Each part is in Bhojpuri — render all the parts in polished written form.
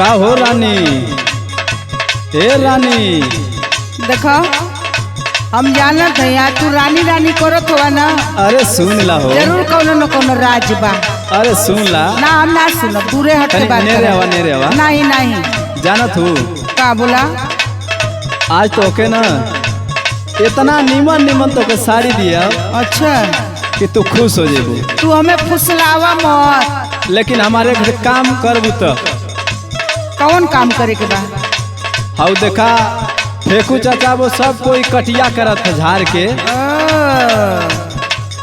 का हो रानी? ए रानी देखो हम जानत है यार तू रानी रानी करत हुआ ना। अरे सुन ला हो, जरूर कोनो न कोनो राज बा। अरे सुन ला ना हम ना सुनो, दूरे हट के बात नेरे आवा नेरे आवा। नहीं नहीं जानत हूँ का बोला? आज तो के ना इतना निमन निमन तो के साड़ी दिया अच्छा कि तू खुश हो जेबू। तू हमें फुसलावा मत। लेकिन हमारे घर काम करबू तो कौन काम करे के बा? हाउ देखा फेकू चाचा वो सब कोई कटिया करत है झाड़ के।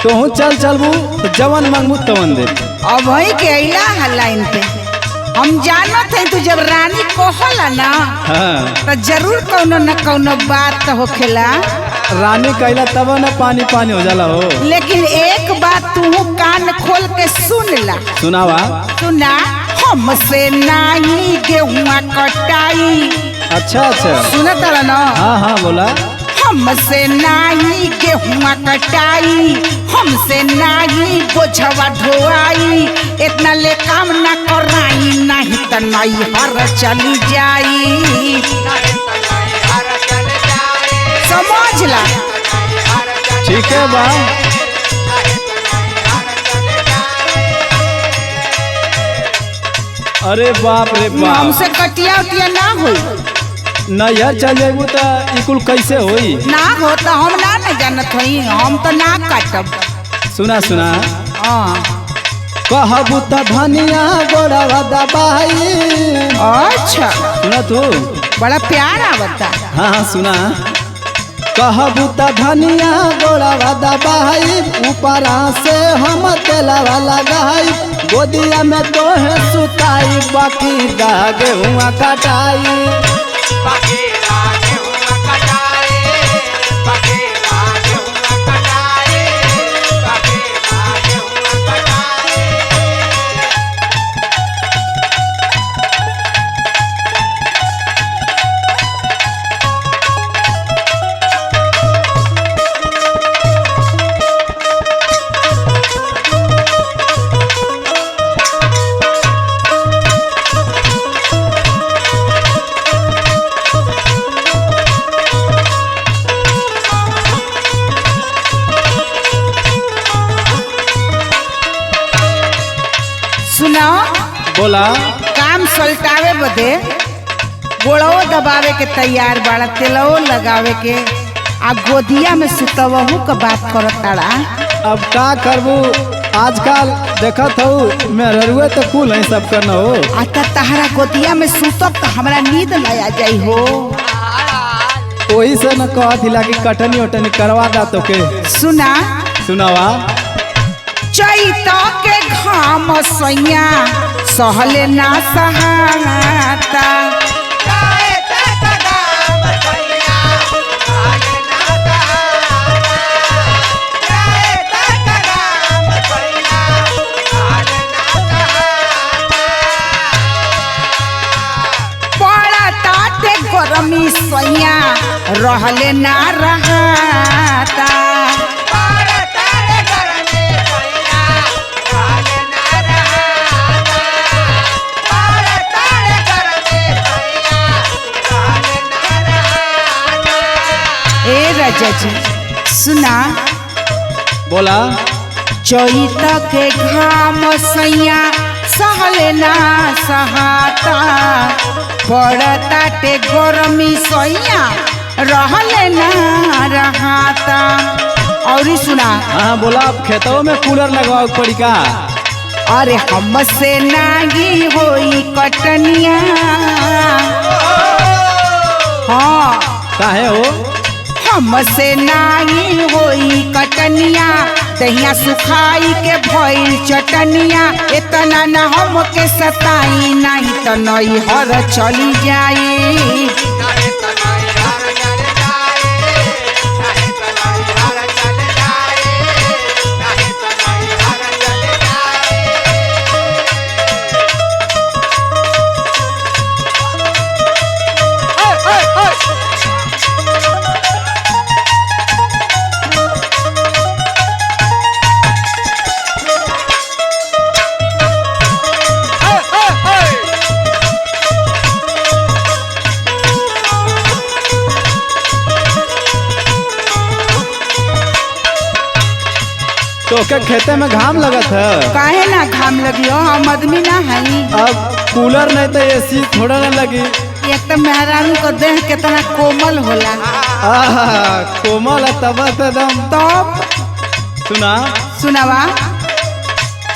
तो हूँ चल चलबू तो जवन मंगबू तवन दे। अब वही के अला है लाइन पे। हम जानत है तू जब रानी कहला ना हाँ। तो जरूर कोनो न कोनो बात तो होखेला। रानी कहला तब न पानी पानी हो जाला हो। लेकिन एक बात तू कान खोल के सुन ला। सुनावा। सुना, हमसे नहीं गेहुआ कटाई। अच्छा अच्छा सुनत रहा ना? हाँ हाँ बोला। हमसे नहीं गेहुआ कटाई, हमसे नहीं बोझवा ढोआई। इतना ले काम ना कराई, नहीं तो नहीं हर चली जाई। समझ ला। ठीक है बा। अरे बाप रे बाप, हमसे कटिया उटिया ना होई। नैहर चल जेबू तो इकुल कैसे होई? ना हो तो हम ना जानत हई, हम तो ना काटब। सुना सुना। हाँ कहबू तो धनिया गोड़वा दबाई। अच्छा सुना तू? बड़ा प्यार आवता। हाँ हाँ सुना। कहबू तो धनिया गोड़वा दबाई, ऊपरा से हम तेलवा लगाई, गोदिया में तोहे सुताई, बाकी दागे हुआ कटाई। सुना, बोला। काम सलटावे बदे गोड़ो दबावे के तैयार बाड़ा, तेलवो लगावे के, आ गोदिया में सुतवहू का बात करत ताड़ा। अब का करबू, आजकल देखत हो मेहरुए तो कुल है सब करना हो। आता तहरा गोदिया में सुतब तो हमरा नींद न आ जाई हो। वही से न कह दिला कि कटनी वटनी करवा दा तो के। सुना, सुनावा। चैत के घाम सैया सहले ना सहाता। पड़ताटे गरमी सैया रहले ना रहता। ए राजा जी सुना, बोला। चैत के घाम सैया सहले ना सहाता, पड़ताटे गरमी सैया रहले ना रहता। और सुना। हाँ बोला। अब खेतों में कूलर लगवाओ पड़ी का? अरे हमसे नागी होई कटनिया। हाँ काहे हो? हमसे नाही होई कटनिया, दहिया सुखाई के भइल चटनिया। इतना न हमके सताई, नहीं तो नई हर चली जाई। तोके खेते में घाम लगत है। काहे ना घाम लगी हो, हम आदमी ना हई। अब कूलर नहीं तो एसी थोड़ा ना लगी। एक तो मेहरारू को देह कितना कोमल होला। आहा कोमल तब एकदम। तब सुना सुनावा।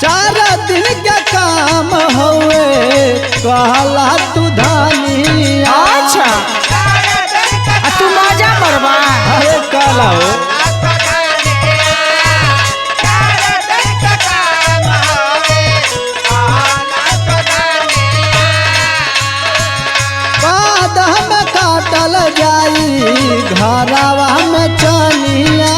4 दिन के काम होए कहला तू धनिया। अच्छा तू मजा करवा। अरे कहला हो काटल जाई घरवा में चनिया।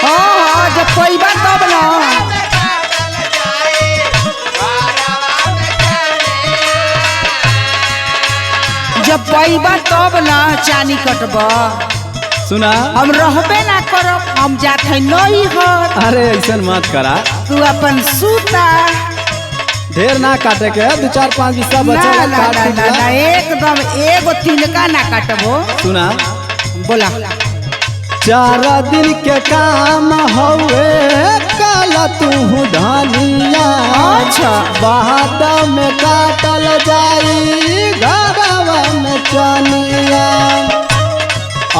हाँ जब पैबा तब ना। जब पैबा तब ना चानी कटबा। सुना हम रहबे ना करब, हम जात है नहीं घर। अरे ऐसा मत करा, तू अपन सूता। ढेर ना काटे के 2-4-5 हिस्सा ना बचल ना काट ना दिया। ना एकदम एगो तिनका ना काटबो। सुना बोला 4 दिन के काम हवे काला तू धनिया। अच्छा बाद में काटल जाई घरवा में चनिया।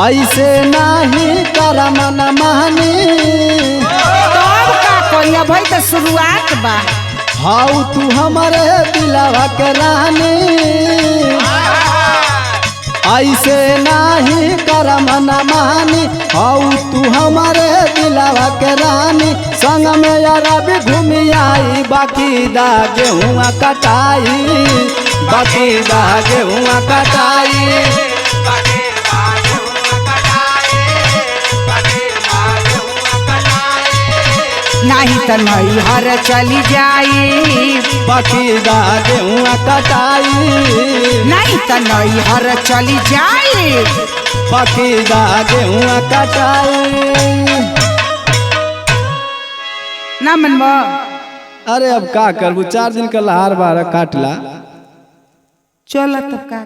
ऐसे नहीं कर मन मानी। तब का करिया भाई, तो शुरुआत बा। हाउ तू हमारे दिलवा के रानी। ऐसे नहीं कर मन मानी। हाउ तू हमारे दिलवा के रानी। संग में यारा भी घूमी आई बाकी दा गेहुआ कटाई। बाकी दा गेहुआ कटाई। नहीं तो नहीं हर चली जाई। बाकी दा गेहुआ कटाई। नहीं तो नहीं हर चली जाई। बाकी दा गेहुआ कटाई। ना मनबा। अरे अब का करबू, 4 दिन का लहार बार काटला। चल तब का